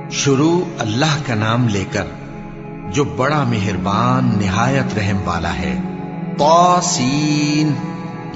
شروع اللہ کا نام لے کر جو بڑا مہربان نہایت رحم والا ہے۔ طاسین،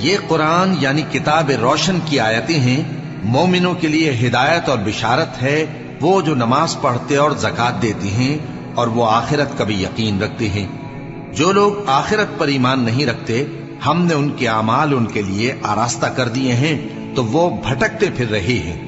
یہ قرآن یعنی کتاب روشن کی آیتیں ہیں، مومنوں کے لیے ہدایت اور بشارت ہے، وہ جو نماز پڑھتے اور زکوٰۃ دیتے ہیں اور وہ آخرت کا بھی یقین رکھتے ہیں۔ جو لوگ آخرت پر ایمان نہیں رکھتے، ہم نے ان کے اعمال ان کے لیے آراستہ کر دیے ہیں تو وہ بھٹکتے پھر رہے ہیں۔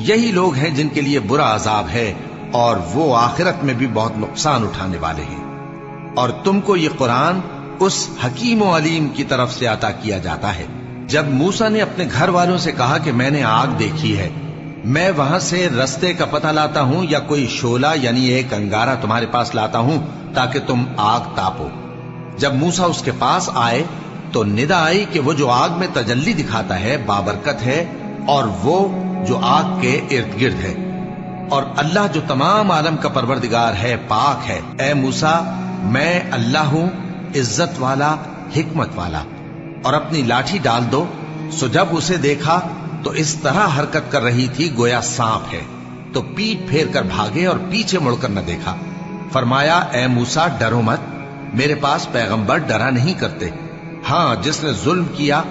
یہی لوگ ہیں جن کے لیے برا عذاب ہے اور وہ آخرت میں بھی بہت نقصان اٹھانے والے ہیں۔ اور تم کو یہ قرآن اس حکیم و علیم کی طرف سے عطا کیا جاتا ہے۔ جب موسیٰ نے اپنے گھر والوں سے کہا کہ میں نے آگ دیکھی ہے، میں وہاں سے رستے کا پتہ لاتا ہوں یا کوئی شعلہ یعنی ایک انگارہ تمہارے پاس لاتا ہوں تاکہ تم آگ تاپو۔ جب موسیٰ اس کے پاس آئے تو ندا آئی کہ وہ جو آگ میں تجلی دکھاتا ہے بابرکت ہے، اور وہ جو آگ کے ارد گرد ہے، اور اللہ جو تمام عالم کا پروردگار ہے پاک ہے۔ اے موسیٰ، میں اللہ ہوں، عزت والا، حکمت والا، اور اپنی لاٹھی ڈال دو۔ سو جب اسے دیکھا تو اس طرح حرکت کر رہی تھی گویا سانپ ہے، تو پیٹ پھیر کر بھاگے اور پیچھے مڑ کر نہ دیکھا۔ فرمایا، اے موسیٰ، ڈرو مت، میرے پاس پیغمبر ڈرا نہیں کرتے۔ ہاں، جس نے ظلم کیا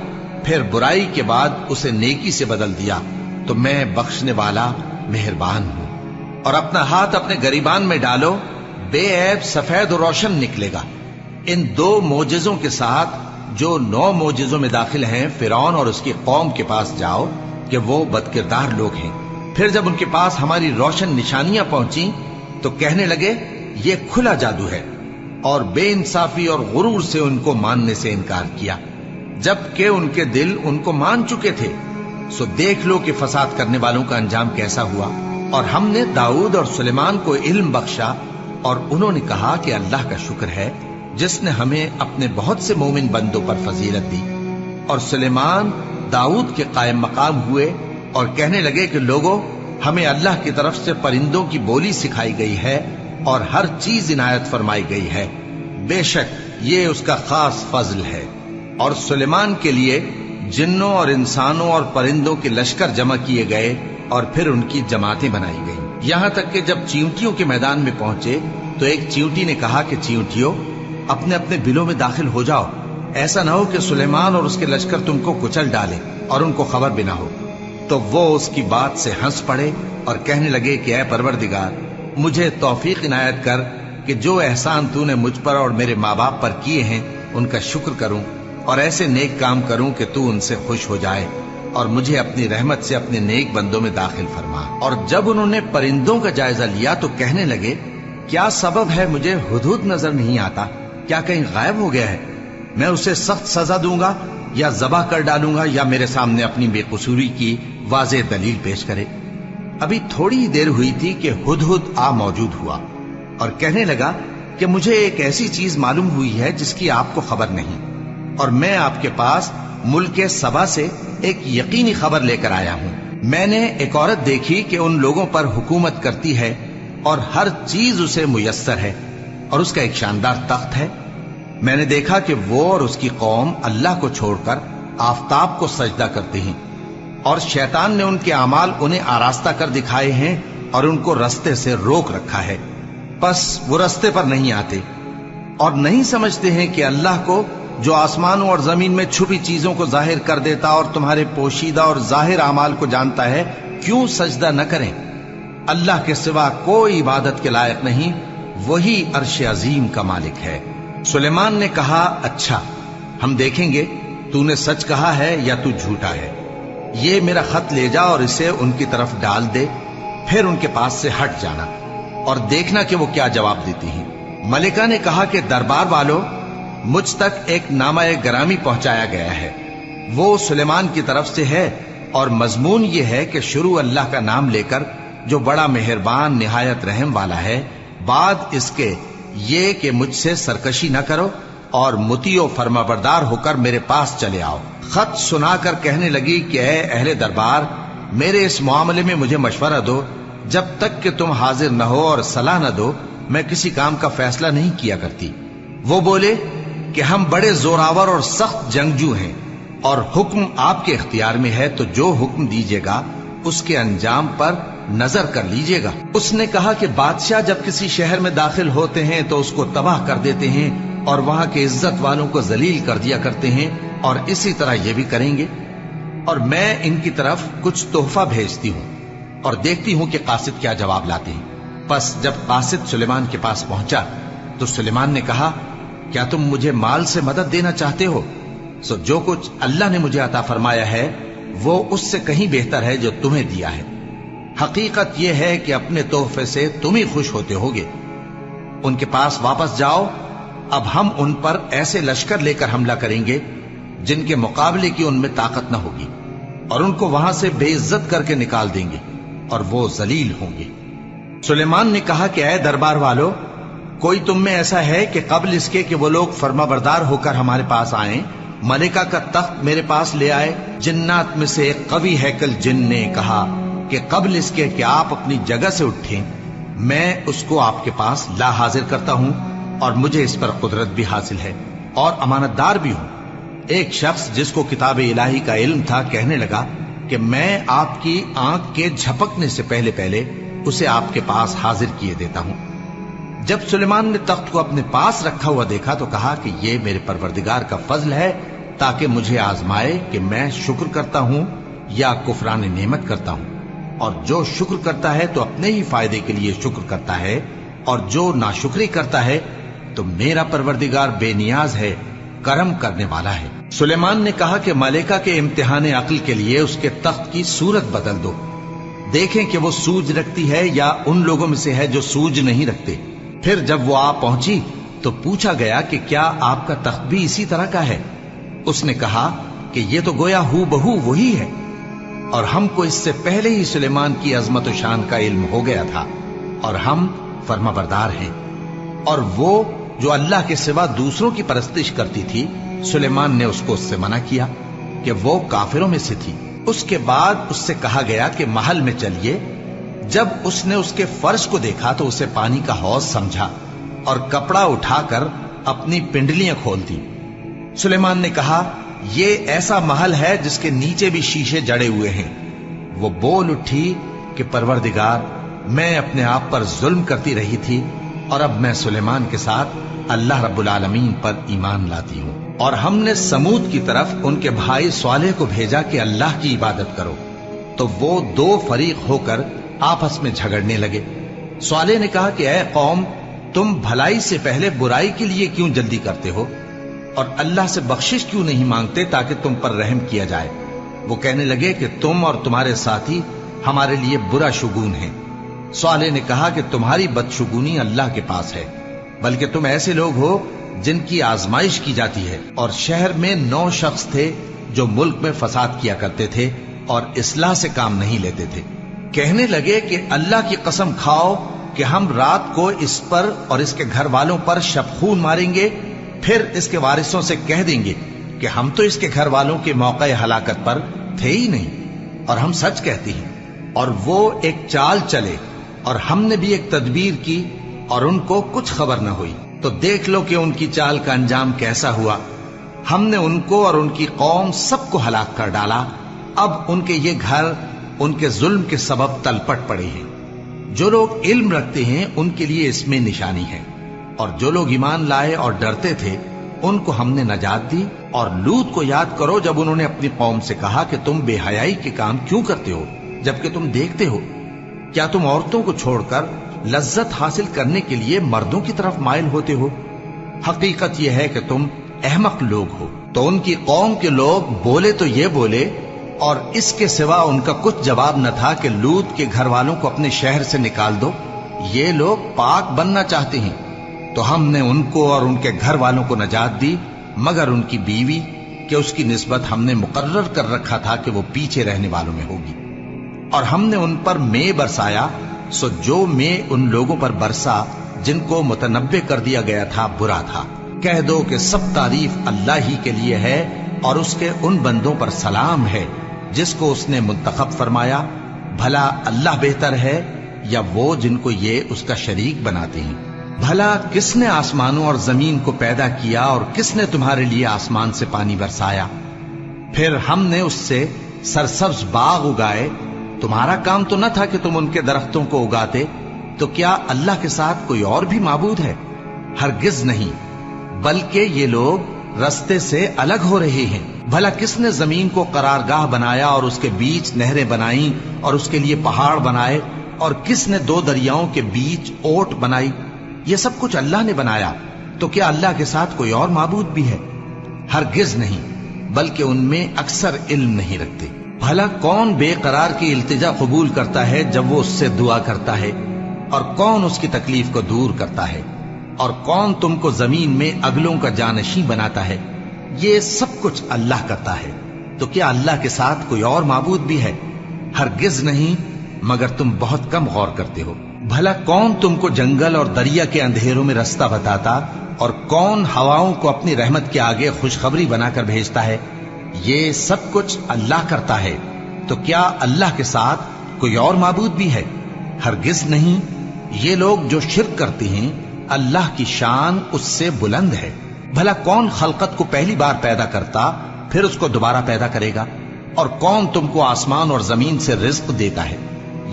پھر برائی کے بعد اسے نیکی سے بدل دیا تو میں بخشنے والا مہربان ہوں۔ اور اپنا ہاتھ اپنے گریبان میں ڈالو، بے عیب سفید و روشن نکلے گا۔ ان 2 معجزوں کے ساتھ جو 9 معجزوں میں داخل ہیں فرعون اور اس کی قوم کے پاس جاؤ کہ وہ بدکردار لوگ ہیں۔ پھر جب ان کے پاس ہماری روشن نشانیاں پہنچیں تو کہنے لگے یہ کھلا جادو ہے، اور بے انصافی اور غرور سے ان کو ماننے سے انکار کیا، جبکہ ان کے دل ان کو مان چکے تھے۔ سو دیکھ لو کہ فساد کرنے والوں کا انجام کیسا ہوا۔ اور ہم نے داؤد اور سلیمان کو علم بخشا، اور انہوں نے کہا کہ اللہ کا شکر ہے جس نے ہمیں اپنے بہت سے مومن بندوں پر فضیلت دی۔ اور سلیمان داؤد کے قائم مقام ہوئے اور کہنے لگے کہ لوگوں، ہمیں اللہ کی طرف سے پرندوں کی بولی سکھائی گئی ہے اور ہر چیز عنایت فرمائی گئی ہے، بے شک یہ اس کا خاص فضل ہے۔ اور سلیمان کے لیے جنوں اور انسانوں اور پرندوں کے لشکر جمع کیے گئے اور پھر ان کی جماعتیں بنائی گئیں، یہاں تک کہ جب چیونٹیوں کے میدان میں پہنچے تو ایک چیونٹی نے کہا کہ چیونٹیوں، اپنے اپنے بلوں میں داخل ہو جاؤ، ایسا نہ ہو کہ سلیمان اور اس کے لشکر تم کو کچل ڈالے اور ان کو خبر بھی نہ ہو۔ تو وہ اس کی بات سے ہنس پڑے اور کہنے لگے کہ اے پروردگار، مجھے توفیق عنایت کر کہ جو احسان تو نے مجھ پر اور میرے ماں باپ پر کیے ہیں ان کا شکر کروں، اور ایسے نیک کام کروں کہ تو ان سے خوش ہو جائے، اور مجھے اپنی رحمت سے اپنے نیک بندوں میں داخل فرما۔ اور جب انہوں نے پرندوں کا جائزہ لیا تو کہنے لگے کیا سبب ہے مجھے ہدہد نظر نہیں آتا؟ کیا کہیں غائب ہو گیا ہے؟ میں اسے سخت سزا دوں گا یا ذبح کر ڈالوں گا یا میرے سامنے اپنی بے قصوری کی واضح دلیل پیش کرے۔ ابھی تھوڑی دیر ہوئی تھی کہ ہدہد آ موجود ہوا اور کہنے لگا کہ مجھے ایک ایسی چیز معلوم ہوئی ہے جس کی آپ کو خبر نہیں، اور میں آپ کے پاس ملک سبا سے ایک یقینی خبر لے کر آیا ہوں۔ میں نے ایک عورت دیکھی کہ ان لوگوں پر حکومت کرتی ہے اور ہر چیز اسے میسر ہے، اور اس کا ایک شاندار تخت ہے۔ میں نے دیکھا کہ وہ اور اس کی قوم اللہ کو چھوڑ کر آفتاب کو سجدہ کرتے ہیں، اور شیطان نے ان کے اعمال انہیں آراستہ کر دکھائے ہیں اور ان کو رستے سے روک رکھا ہے، پس وہ رستے پر نہیں آتے، اور نہیں سمجھتے ہیں کہ اللہ کو جو آسمانوں اور زمین میں چھپی چیزوں کو ظاہر کر دیتا اور تمہارے پوشیدہ اور ظاہر اعمال کو جانتا ہے، کیوں سجدہ نہ کریں؟ اللہ کے سوا کوئی عبادت کے لائق نہیں، وہی عرش عظیم کا مالک ہے۔ سلیمان نے کہا اچھا، ہم دیکھیں گے تو نے سچ کہا ہے یا تو جھوٹا ہے۔ یہ میرا خط لے جا اور اسے ان کی طرف ڈال دے، پھر ان کے پاس سے ہٹ جانا اور دیکھنا کہ وہ کیا جواب دیتی ہیں۔ ملکہ نے کہا کہ دربار والو، مجھ تک ایک نامہ گرامی پہنچایا گیا ہے، وہ سلیمان کی طرف سے ہے، اور مضمون یہ ہے کہ شروع اللہ کا نام لے کر جو بڑا مہربان نہایت رحم والا ہے، بعد اس کے یہ کہ مجھ سے سرکشی نہ کرو اور مطیع و فرما بردار ہو کر میرے پاس چلے آؤ۔ خط سنا کر کہنے لگی کہ اے اہل دربار، میرے اس معاملے میں مجھے مشورہ دو، جب تک کہ تم حاضر نہ ہو اور صلاح نہ دو میں کسی کام کا فیصلہ نہیں کیا کرتی۔ وہ بولے کہ ہم بڑے زوراور اور سخت جنگجو ہیں، اور حکم آپ کے اختیار میں ہے، تو جو حکم دیجیے گا اس کے انجام پر नजर कर लीजिएगा। उसने कहा कि बादशाह जब किसी शहर में दाखिल होते हैं तो उसको तबाह कर देते हैं और वहां के इज्जत वालों को जलील कर दिया करते हैं, और इसी तरह ये भी करेंगे। और मैं इनकी तरफ कुछ तोहफा भेजती हूं और देखती हूं कि कासिद क्या जवाब लाते हैं। बस जब कासिद सुलेमान के पास पहुंचा तो सुलेमान ने कहा, क्या तुम मुझे माल से मदद देना चाहते हो? सो जो कुछ अल्लाह ने मुझे अता फरमाया है वो उससे कहीं बेहतर है जो तुम्हें दिया है। हकीकत यह है कि अपने तोहफे से तुम ही खुश होते होगे। उनके पास वापस जाओ, अब हम उन पर ऐसे लश्कर लेकर हमला करेंगे जिनके मुकाबले की उनमें ताकत न होगी, और उनको वहां से बेइज्जत करके निकाल देंगे और वो जलील होंगे। सुलेमान ने कहा कि ऐ दरबार वालों, कोई तुम में ऐसा है कि कबल इसके कि वो लोग फर्माबरदार होकर हमारे पास आए, मलिका का तख्त मेरे पास ले आए? जिन्नात में से एक कवि हैकल जिन ने कहा कि कबल इसके कि आप अपनी जगह से उठें, मैं उसको आपके पास ला हाजिर करता हूं, और मुझे इस पर कुदरत भी हासिल है और अमानतदार भी हूं। एक शख्स जिसको किताब इलाही का इल्म था कहने लगा कि मैं आपकी आंख के झपकने से पहले पहले उसे आपके पास हाजिर किए देता हूं। जब सुलेमान ने तख्त को अपने पास रखा हुआ देखा तो कहा कि यह मेरे परवरदिगार का फजल है ताकि मुझे आजमाए कि मैं शुक्र करता हूं या कुफरान नेमत करता हूं, और जो शुक्र करता है तो अपने ही फायदे के लिए शुक्र करता है, और जो नाशुक्री करता है तो मेरा परवरदिगार बेनियाज है, करम करने वाला है। सुलेमान ने कहा कि मलिका के इम्तिहान अक्ल के लिए उसके तख्त की सूरत बदल दो, देखें कि वो सूझ रखती है या उन लोगों में से है जो सूझ नहीं रखते। फिर जब वो आ पहुंची तो पूछा गया कि क्या आपका तख्त भी इसी तरह का है? उसने कहा कि ये तो गोया हू बहू वही है, और हमको इससे पहले ही सुलेमान की अजमत व शान का इल्म हो गया था, और हम फर्माबरदार हैं। और वो जो अल्लाह के सिवा दूसरों की परस्तिश करती थी, सुलेमान ने उसको उससे मना किया कि वो काफिरों में से थी। उसके बाद उससे कहा गया कि महल में चलिए। जब उसने उसके फर्श को देखा तो उसे पानी का हौज समझा और कपड़ा उठाकर अपनी पिंडलियां खोल दी। सुलेमान ने कहा, ये ऐसा महल है जिसके नीचे भी शीशे जड़े हुए हैं। वो बोल उठी कि परवरदिगार, मैं अपने आप पर जुल्म करती रही थी, और अब मैं सुलेमान के साथ अल्लाह रब्बुल आलमीन पर ईमान लाती हूं। और हमने समूद की तरफ उनके भाई स्वालेह को भेजा कि अल्लाह की इबादत करो, तो वो दो फरीक होकर आपस में झगड़ने लगे। स्वालेह ने कहा कि ऐ कौम, तुम भलाई से पहले बुराई के लिए क्यों जल्दी करते हो, और अल्लाह से बख्शिश क्यों नहीं मांगते ताकि तुम पर रहम किया जाए? वो कहने लगे कि तुम और तुम्हारे साथी हमारे लिए बुरा शुगून हैं। स्वालेह ने कहा कि तुम्हारी बदशुगूनी अल्लाह के पास है, बल्कि तुम ऐसे लोग हो जिनकी आजमाइश की जाती है। और शहर में 9 शख्स थे जो मुल्क में फसाद किया करते थे और इस्लाह से काम नहीं लेते थे। कहने लगे कि अल्लाह की कसम खाओ कि हम रात को इस पर और इसके घर वालों पर शबखून मारेंगे, फिर इसके वारिसों से कह देंगे कि हम तो इसके घर वालों के मौके हलाकत पर थे ही नहीं, और हम सच कहती हैं। और वो एक चाल चले, और हमने भी एक तदबीर की, और उनको कुछ खबर न हुई। तो देख लो कि उनकी चाल का अंजाम कैसा हुआ। हमने उनको और उनकी कौम सबको हलाक कर डाला। अब उनके ये घर उनके जुल्म के सबब तलपट पड़े हैं। जो लोग इल्म रखते हैं उनके लिए इसमें निशानी है, और जो लोग ईमान लाए और डरते थे उनको हमने नजात दी। और लूत को याद करो जब उन्होंने अपनी कौम से कहा कि तुम बेहयाई के काम क्यों करते हो जबकि तुम देखते हो? क्या तुम औरतों को छोड़कर लज्जत हासिल करने के लिए मर्दों की तरफ माइल होते हो? हकीकत यह है कि तुम अहमक लोग हो। तो उनकी कौम के लोग बोले तो ये बोले, और इसके सिवा उनका कुछ जवाब न था कि लूत के घर वालों को अपने शहर से निकाल दो, ये लोग पाक बनना चाहते हैं। तो हमने उनको और उनके घर वालों को नजात दी, मगर उनकी बीवी कि उसकी निस्बत हमने मुकर्रर कर रखा था कि वो पीछे रहने वालों में होगी। और हमने उन पर मे बरसाया, सो जो मे उन लोगों पर बरसा जिनको मुतनब्बे कर दिया गया था बुरा था। कह दो कि सब तारीफ अल्लाह ही के लिए है, और उसके उन बंदों पर सलाम है जिसको उसने मुंतखब फरमाया। भला अल्लाह बेहतर है या वो जिनको ये उसका शरीक बनाते हैं? भला किसने आसमानों और जमीन को पैदा किया, और किसने तुम्हारे लिए आसमान से पानी बरसाया? फिर हमने उससे सरसब्ज बाग उगाए तुम्हारा काम तो न था कि तुम उनके दरख्तों को उगाते, तो क्या अल्लाह के साथ कोई और भी माबूद है? हरगिज नहीं, बल्कि ये लोग रस्ते से अलग हो रहे हैं। भला किसने जमीन को करारगाह बनाया और उसके बीच नहरें बनाई और उसके लिए पहाड़ बनाए, और किसने दो दरियाओं के बीच ओट बनाई? ये सब कुछ अल्लाह ने बनाया, तो क्या अल्लाह के साथ कोई और माबूद भी है? हरगिज नहीं, बल्कि उनमें अक्सर इल्म नहीं रखते। भला कौन बेकरार की इल्तिजा कबूल करता है जब वो उससे दुआ करता है, और कौन उसकी तकलीफ को दूर करता है, और कौन तुमको जमीन में अगलों का जानशी बनाता है? ये सब कुछ अल्लाह करता है, तो क्या अल्लाह के साथ कोई और माबूद भी है? हरगिज नहीं, मगर तुम बहुत कम गौर करते हो। भला कौन तुमको जंगल और दरिया के अंधेरों में रास्ता बताता, और कौन हवाओं को अपनी रहमत के आगे खुशखबरी बनाकर भेजता है? ये सब कुछ अल्लाह करता है, तो क्या अल्लाह के साथ कोई और माबूद भी है? हरगिज नहीं। ये लोग जो शिर्क करते हैं, अल्लाह की शान उससे बुलंद है। भला कौन खलकत को पहली बार पैदा करता, फिर उसको दोबारा पैदा करेगा? और कौन तुमको आसमान और जमीन से रिज्क देता है?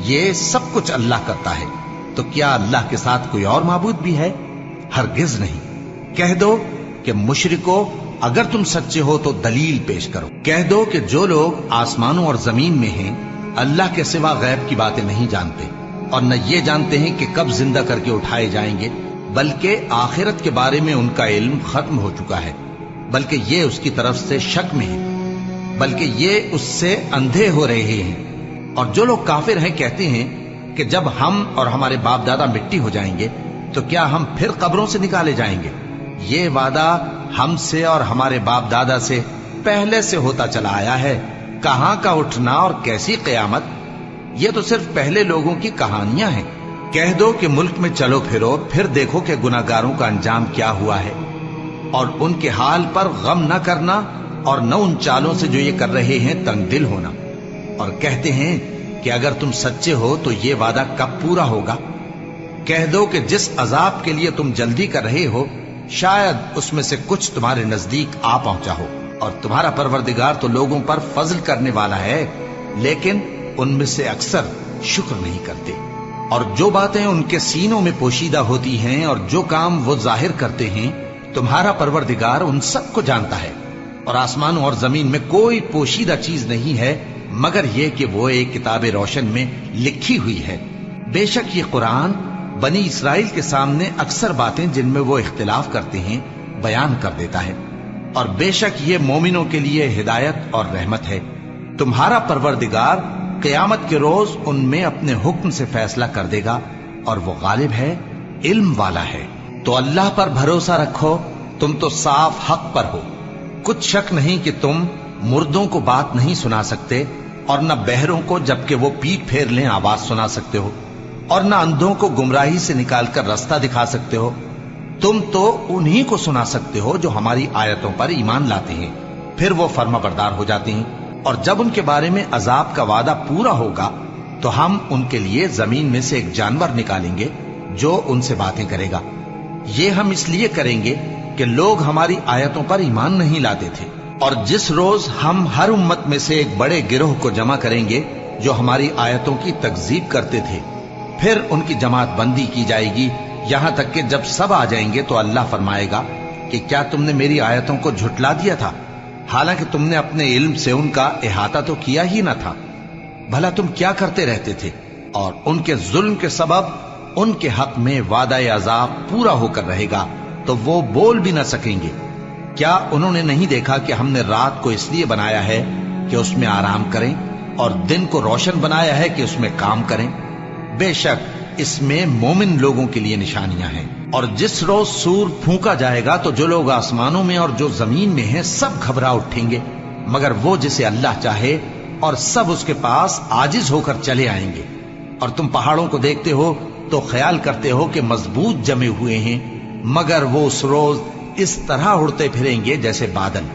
ये सब कुछ अल्लाह करता है, तो क्या अल्लाह के साथ कोई और माबूद भी है? हरगिज नहीं। कह दो कि मुशरिको, अगर तुम सच्चे हो तो दलील पेश करो। कह दो कि जो लोग आसमानों और जमीन में हैं, अल्लाह के सिवा गैब की बातें नहीं जानते, और न ये जानते हैं कि कब जिंदा करके उठाए जाएंगे, बल्कि आखिरत के बारे में उनका इल्म खत्म हो चुका है, बल्कि ये उसकी तरफ से शक में है, बल्कि ये उससे अंधे हो रहे हैं। और जो लोग काफिर हैं कहते हैं कि जब हम और हमारे बाप दादा मिट्टी हो जाएंगे, तो क्या हम फिर कब्रों से निकाले जाएंगे? ये वादा हमसे और हमारे बाप दादा से पहले से होता चला आया है। कहां का उठना और कैसी क़यामत? ये तो सिर्फ पहले लोगों की कहानियां हैं। कह दो कि मुल्क में चलो फिरो, फिर देखो कि गुनाहगारों का अंजाम क्या हुआ है, और उनके हाल पर गम न करना, और न उन चालों से जो ये कर रहे हैं तंग दिल होना। और कहते हैं कि अगर तुम सच्चे हो तो ये वादा कब पूरा होगा? कह दो कि जिस अजाब के लिए तुम जल्दी कर रहे हो, शायद उसमें से कुछ तुम्हारे नजदीक आ पहुंचा हो, और तुम्हारा परवरदिगार तो लोगों पर फजल करने वाला है, लेकिन उनमें से अक्सर शुक्र नहीं करते। और जो बातें उनके सीनों में पोशीदा होती हैं और जो काम वो जाहिर करते हैं, तुम्हारा परवरदिगार उन सब को जानता है। और आसमानों और जमीन में कोई पोशीदा चीज नहीं है मगर ये कि वो एक किताब रोशन में लिखी हुई है। बेशक ये कुरान बनी इसराइल के सामने अक्सर बातें जिनमें वो इख्तिलाफ करते हैं बयान कर देता है, और बेशक ये मोमिनों के लिए हिदायत और रहमत है। तुम्हारा परवरदिगार क़यामत के रोज उनमें अपने हुक्म से फैसला कर देगा, और वो गालिब है, इल्म वाला है। तो अल्लाह पर भरोसा रखो, तुम तो साफ हक पर हो। कुछ शक नहीं कि तुम मुर्दों को बात नहीं सुना सकते, और न बहरों को जबकि वो पीठ फेर लें आवाज सुना सकते हो, और न अंधों को गुमराही से निकालकर रास्ता दिखा सकते हो। तुम तो उन्हीं को सुना सकते हो जो हमारी आयतों पर ईमान लाते हैं, फिर वो फर्माबरदार हो जाते हैं। और जब उनके बारे में अजाब का वादा पूरा होगा तो हम उनके लिए जमीन में से एक जानवर निकालेंगे जो उनसे बातें करेगा। ये हम इसलिए करेंगे कि लोग हमारी आयतों पर ईमान नहीं लाते थे। और जिस रोज हम हर उम्मत में से एक बड़े गिरोह को जमा करेंगे जो हमारी आयतों की तकजीब करते थे, फिर उनकी जमात बंदी की जाएगी, यहां तक कि जब सब आ जाएंगे तो अल्लाह फरमाएगा कि क्या तुमने मेरी आयतों को झुटला दिया था, हालांकि तुमने अपने इल्म से उनका इहाता तो किया ही न था। भला तुम क्या करते रहते थे? और उनके जुल्म के सबब उनके हक में वादा अजाब पूरा होकर रहेगा, तो वो बोल भी न सकेंगे। क्या उन्होंने नहीं देखा कि हमने रात को इसलिए बनाया है कि उसमें आराम करें, और दिन को रोशन बनाया है कि उसमें काम करें? बेशक इसमें मोमिन लोगों के लिए निशानियां हैं। और जिस रोज सूर फूंका जाएगा तो जो लोग आसमानों में और जो जमीन में हैं सब घबरा उठेंगे, मगर वो जिसे अल्लाह चाहे, और सब उसके पास आजिज होकर चले आएंगे। और तुम पहाड़ों को देखते हो तो ख्याल करते हो कि मजबूत जमे हुए हैं, मगर वो उस रोज इस तरह उड़ते फिरेंगे जैसे बादल।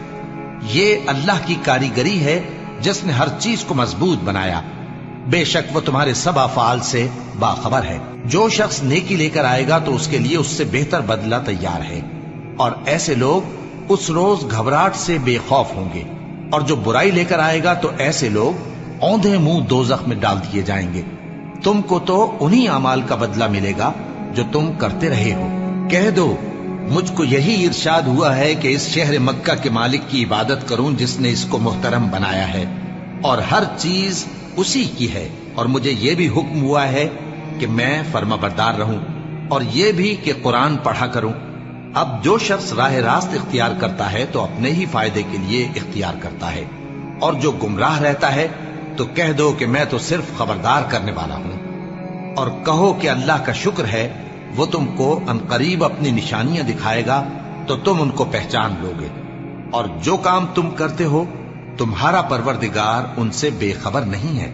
ये अल्लाह की कारीगरी है जिसने हर चीज को मजबूत बनाया। बेशक वो तुम्हारे सब अफआल से बाखबर है। जो शख्स नेकी लेकर आएगा तो उसके लिए उससे बेहतर बदला तैयार है, और ऐसे लोग उस रोज घबराहट से बेखौफ होंगे। और जो बुराई लेकर आएगा तो ऐसे लोग औंधे मुंह दोजख में डाल दिए जाएंगे। तुमको तो उन्हीं अमाल का बदला मिलेगा जो तुम करते रहे हो। कह दो, मुझको यही इरशाद हुआ है कि इस शहर मक्का के मालिक की इबादत करूं जिसने इसको मुहतरम बनाया है और हर चीज उसी की है, और मुझे यह भी हुक्म हुआ है कि मैं फर्माबरदार रहूं और यह भी कि कुरान पढ़ा करूं। अब जो शख्स राह रास्त इख्तियार करता है तो अपने ही फायदे के लिए इख्तियार करता है, और जो गुमराह रहता है तो कह दो कि मैं तो सिर्फ खबरदार करने वाला हूं। और कहो कि अल्लाह का शुक्र है, वो तुमको अनकरीब अपनी निशानियां दिखाएगा तो तुम उनको पहचान लोगे, और जो काम तुम करते हो तुम्हारा परवरदिगार उनसे बेखबर नहीं है।